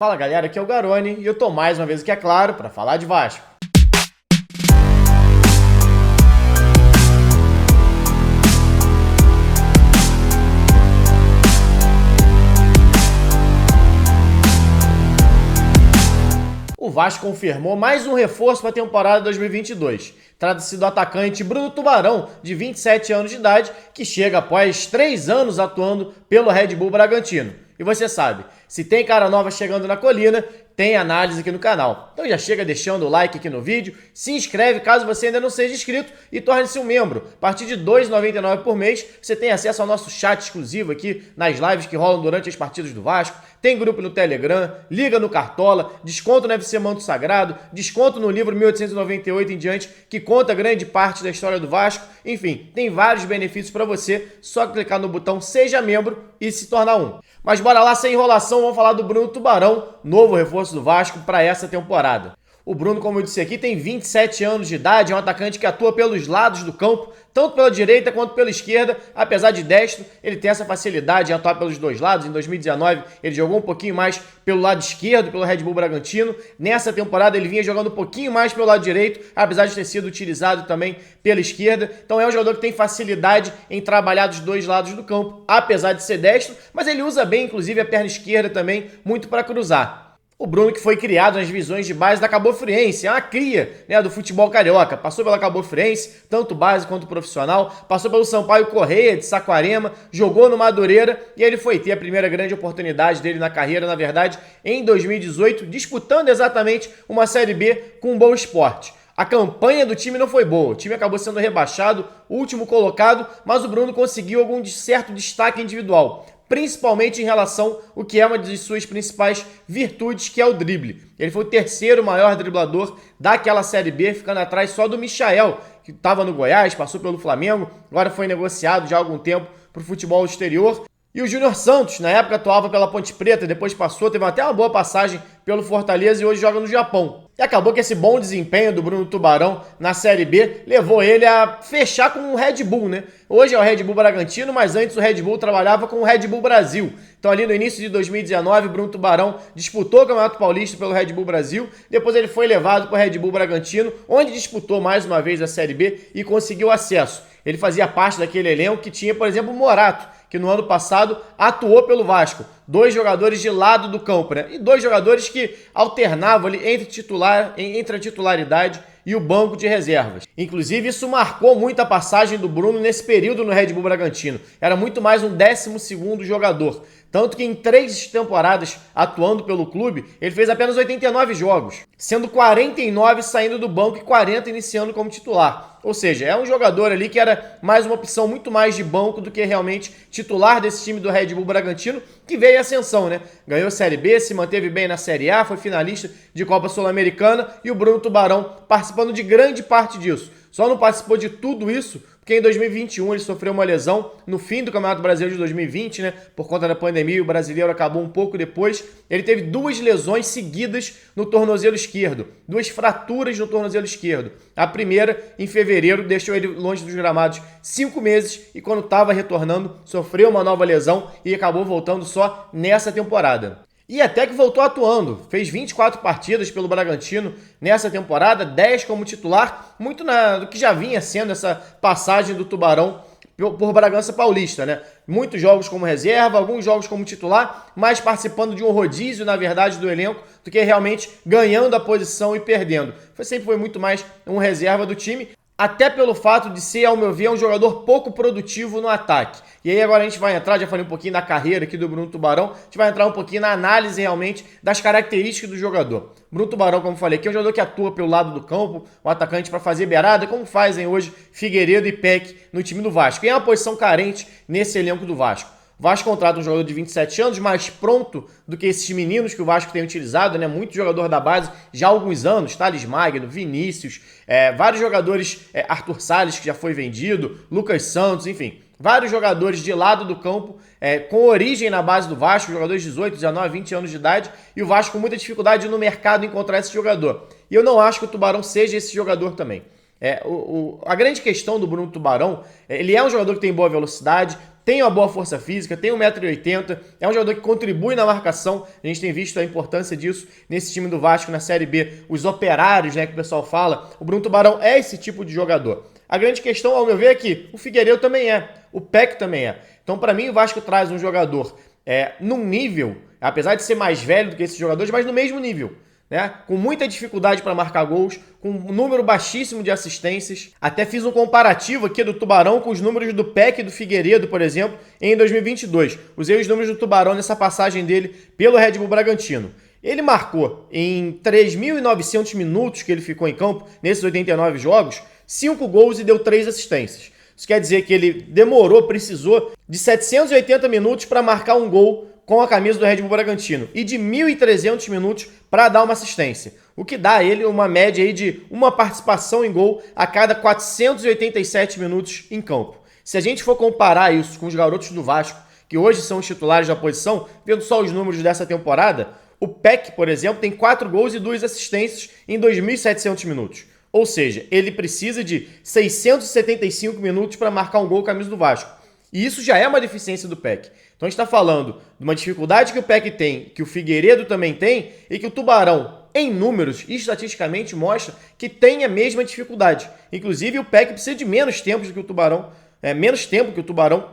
Fala galera, aqui é o Garoni e eu tô mais uma vez aqui, é claro, para falar de Vasco. O Vasco confirmou mais um reforço para a temporada 2022. Trata-se do atacante Bruno Tubarão, de 27 anos de idade, que chega após 3 anos atuando pelo Red Bull Bragantino. E você sabe, se tem cara nova chegando na colina, tem análise aqui no canal. Então já chega deixando o like aqui no vídeo, se inscreve caso você ainda não seja inscrito e torne-se um membro. A partir de R$ 2,99 por mês, você tem acesso ao nosso chat exclusivo aqui nas lives que rolam durante as partidas do Vasco. Tem grupo no Telegram, liga no Cartola, desconto no FC Manto Sagrado, desconto no livro 1898 em diante, que conta grande parte da história do Vasco. Enfim, tem vários benefícios para você, só clicar no botão Seja Membro e se tornar um. Mas bora lá, sem enrolação, vamos falar do Bruno Tubarão, novo reforço do Vasco para essa temporada. O Bruno, como eu disse aqui, tem 27 anos de idade, é um atacante que atua pelos lados do campo, tanto pela direita quanto pela esquerda. Apesar de destro, ele tem essa facilidade em atuar pelos dois lados. Em 2019, ele jogou um pouquinho mais pelo lado esquerdo, pelo Red Bull Bragantino. Nessa temporada, ele vinha jogando um pouquinho mais pelo lado direito, apesar de ter sido utilizado também pela esquerda. Então é um jogador que tem facilidade em trabalhar dos dois lados do campo, apesar de ser destro, mas ele usa bem, inclusive, a perna esquerda também, muito para cruzar. O Bruno, que foi criado nas divisões de base da Cabofriense, é uma cria, né, do futebol carioca. Passou pela Cabofriense, tanto base quanto profissional. Passou pelo Sampaio Correia, de Saquarema. Jogou no Madureira e ele foi ter a primeira grande oportunidade dele na carreira, na verdade, em 2018, disputando exatamente uma Série B com um Boa Esporte. A campanha do time não foi boa, o time acabou sendo rebaixado, último colocado, mas o Bruno conseguiu algum certo destaque individual, principalmente em relação ao que é uma de suas principais virtudes, que é o drible. Ele foi o terceiro maior driblador daquela Série B, ficando atrás só do Michael, que estava no Goiás, passou pelo Flamengo, agora foi negociado já há algum tempo para o futebol exterior. E o Júnior Santos, na época atuava pela Ponte Preta, depois passou, teve até uma boa passagem pelo Fortaleza e hoje joga no Japão. E acabou que esse bom desempenho do Bruno Tubarão na Série B levou ele a fechar com o Red Bull, né? Hoje é o Red Bull Bragantino, mas antes o Red Bull trabalhava com o Red Bull Brasil. Então ali no início de 2019, o Bruno Tubarão disputou o Campeonato Paulista pelo Red Bull Brasil, depois ele foi levado para o Red Bull Bragantino, onde disputou mais uma vez a Série B e conseguiu acesso. Ele fazia parte daquele elenco que tinha, por exemplo, o Morato, que no ano passado atuou pelo Vasco. 2 jogadores de lado do campo, né? E 2 jogadores que alternavam ali entre a titularidade e o banco de reservas. Inclusive, isso marcou muito a passagem do Bruno nesse período no Red Bull Bragantino. Era muito mais um 12º jogador. Tanto que em 3 temporadas atuando pelo clube, ele fez apenas 89 jogos, sendo 49 saindo do banco e 40 iniciando como titular. Ou seja, é um jogador ali que era mais uma opção muito mais de banco do que realmente titular desse time do Red Bull Bragantino, que veio em ascensão, né? Ganhou Série B, se manteve bem na Série A, foi finalista de Copa Sul-Americana e o Bruno Tubarão participando de grande parte disso. Só não participou de tudo isso porque em 2021 ele sofreu uma lesão no fim do Campeonato Brasileiro de 2020, né? Por conta da pandemia, o brasileiro acabou um pouco depois. Ele teve 2 lesões seguidas no tornozelo esquerdo, 2 fraturas no tornozelo esquerdo. A primeira, em fevereiro, deixou ele longe dos gramados 5 meses e quando estava retornando, sofreu uma nova lesão e acabou voltando só nessa temporada. E até que voltou atuando, fez 24 partidas pelo Bragantino nessa temporada, 10 como titular, muito do que já vinha sendo essa passagem do Tubarão por Bragança Paulista, né? Muitos jogos como reserva, alguns jogos como titular, mas participando de um rodízio, na verdade, do elenco, do que realmente ganhando a posição e perdendo. Sempre foi muito mais um reserva do time, até pelo fato de ser, ao meu ver, um jogador pouco produtivo no ataque. E aí agora a gente vai entrar, já falei um pouquinho da carreira aqui do Bruno Tubarão, a gente vai entrar um pouquinho na análise realmente das características do jogador. Bruno Tubarão, como falei aqui, é um jogador que atua pelo lado do campo, um atacante para fazer beirada, como fazem hoje Figueiredo e Peck no time do Vasco. E é uma posição carente nesse elenco do Vasco. O Vasco contrata um jogador de 27 anos, mais pronto do que esses meninos que o Vasco tem utilizado, né? Muito jogador da base já há alguns anos, Thales Magno, Vinícius, vários jogadores, Arthur Salles, que já foi vendido, Lucas Santos, enfim. Vários jogadores de lado do campo, com origem na base do Vasco, jogadores de 18, 19, 20 anos de idade, e o Vasco com muita dificuldade no mercado em encontrar esse jogador. E eu não acho que o Tubarão seja esse jogador também. A grande questão do Bruno Tubarão, ele é um jogador que tem boa velocidade, tem uma boa força física, tem 1,80 m, é um jogador que contribui na marcação, a gente tem visto a importância disso nesse time do Vasco na Série B, os operários, né, que o pessoal fala, o Bruno Tubarão é esse tipo de jogador. A grande questão, ao meu ver, é que o Figueiredo também é, o Peck também é. Então, para mim, o Vasco traz um jogador num nível, apesar de ser mais velho do que esses jogadores, mas no mesmo nível, né? Com muita dificuldade para marcar gols, com um número baixíssimo de assistências. Até fiz um comparativo aqui do Tubarão com os números do Peck e do Figueiredo, por exemplo, em 2022. Usei os números do Tubarão nessa passagem dele pelo Red Bull Bragantino. Ele marcou em 3.900 minutos que ele ficou em campo, nesses 89 jogos, 5 gols e deu 3 assistências. Isso quer dizer que ele precisou de 780 minutos para marcar um gol com a camisa do Red Bull Bragantino e de 1.300 minutos para dar uma assistência, o que dá a ele uma média aí de uma participação em gol a cada 487 minutos em campo. Se a gente for comparar isso com os garotos do Vasco, que hoje são os titulares da posição, vendo só os números dessa temporada, o Peck, por exemplo, tem 4 gols e 2 assistências em 2.700 minutos. Ou seja, ele precisa de 675 minutos para marcar um gol com a camisa do Vasco. E isso já é uma deficiência do Peck. Então a gente está falando de uma dificuldade que o Peck tem, que o Figueiredo também tem, e que o Tubarão, em números e estatisticamente, mostra que tem a mesma dificuldade. Inclusive, o Peck precisa de menos tempo do que o Tubarão,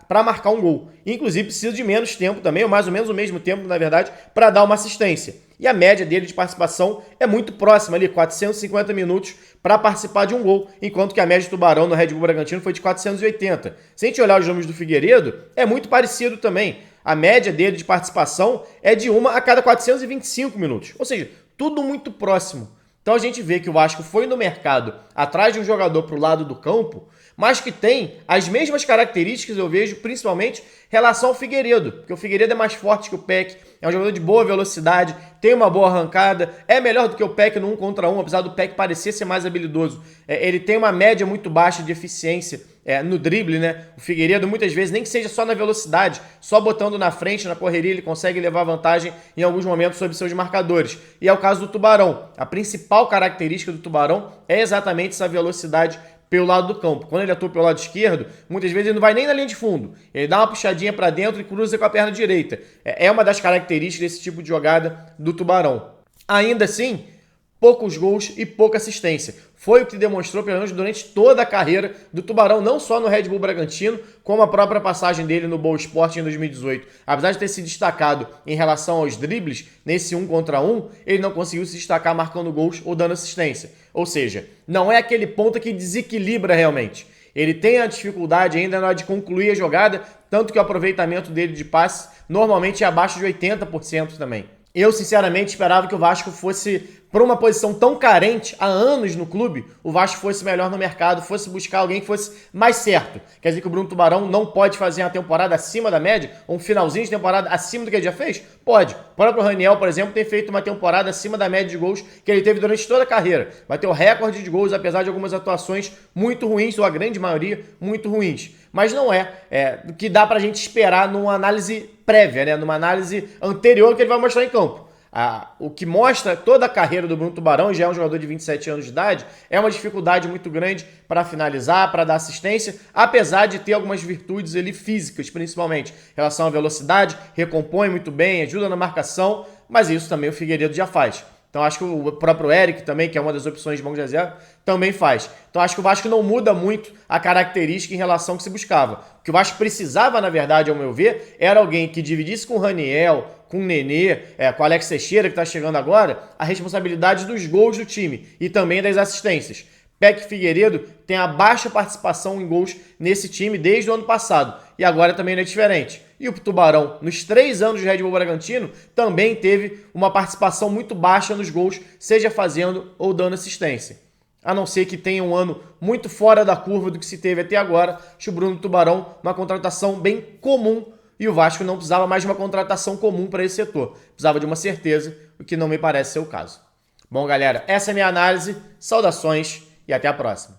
para marcar um gol. Inclusive, precisa de menos tempo também, ou mais ou menos o mesmo tempo, na verdade, para dar uma assistência. E a média dele de participação é muito próxima ali, 450 minutos para participar de um gol, enquanto que a média do Tubarão no Red Bull Bragantino foi de 480. Se a gente olhar os números do Figueiredo, é muito parecido também. A média dele de participação é de 1 a cada 425 minutos. Ou seja, tudo muito próximo. Então a gente vê que o Vasco foi no mercado atrás de um jogador para o lado do campo, mas que tem as mesmas características, eu vejo, principalmente em relação ao Figueiredo, porque o Figueiredo é mais forte que o Peck, é um jogador de boa velocidade, tem uma boa arrancada, é melhor do que o Peck no 1 contra 1, apesar do Peck parecer ser mais habilidoso. Ele tem uma média muito baixa de eficiência no drible, né? O Figueiredo, muitas vezes, nem que seja só na velocidade, só botando na frente, na correria, ele consegue levar vantagem em alguns momentos sobre seus marcadores. E é o caso do Tubarão. A principal característica do Tubarão é exatamente essa velocidade pelo lado do campo. Quando ele atua pelo lado esquerdo, muitas vezes ele não vai nem na linha de fundo. Ele dá uma puxadinha para dentro e cruza com a perna direita. É uma das características desse tipo de jogada do Tubarão. Ainda assim, poucos gols e pouca assistência. Foi o que demonstrou, pelo menos durante toda a carreira do Tubarão, não só no Red Bull Bragantino, como a própria passagem dele no Boa Esporte em 2018. Apesar de ter se destacado em relação aos dribles, nesse 1 contra 1, ele não conseguiu se destacar marcando gols ou dando assistência. Ou seja, não é aquele ponto que desequilibra realmente. Ele tem a dificuldade ainda na hora de concluir a jogada, tanto que o aproveitamento dele de passe normalmente é abaixo de 80% também. Eu, sinceramente, esperava que o Vasco fosse, por uma posição tão carente há anos no clube, o Vasco fosse melhor no mercado, fosse buscar alguém que fosse mais certo. Quer dizer que o Bruno Tubarão não pode fazer uma temporada acima da média, ou um finalzinho de temporada acima do que ele já fez? Pode. O próprio Raniel, por exemplo, tem feito uma temporada acima da média de gols que ele teve durante toda a carreira. Bateu recorde de gols, apesar de algumas atuações muito ruins, ou a grande maioria muito ruins. Mas não é o que dá pra gente esperar numa análise prévia, né? Numa análise anterior que ele vai mostrar em campo. O que mostra toda a carreira do Bruno Tubarão, já é um jogador de 27 anos de idade, é uma dificuldade muito grande para finalizar, para dar assistência, apesar de ter algumas virtudes ali físicas, principalmente em relação à velocidade, recompõe muito bem, ajuda na marcação, mas isso também o Figueiredo já faz. Então acho que o próprio Eric também, que é uma das opções de banco de reserva, também faz. Então acho que o Vasco não muda muito a característica em relação ao que se buscava. O que o Vasco precisava, na verdade, ao meu ver, era alguém que dividisse com o Raniel, com o Nenê, com o Alex Teixeira, que está chegando agora, a responsabilidade dos gols do time e também das assistências. Peck e Figueiredo tem a baixa participação em gols nesse time desde o ano passado. E agora também não é diferente. E o Tubarão, nos 3 anos de Red Bull Bragantino, também teve uma participação muito baixa nos gols, seja fazendo ou dando assistência. A não ser que tenha um ano muito fora da curva do que se teve até agora, acho o Bruno Tubarão uma contratação bem comum e o Vasco não precisava mais de uma contratação comum para esse setor. Precisava de uma certeza, o que não me parece ser o caso. Bom, galera, essa é a minha análise. Saudações e até a próxima.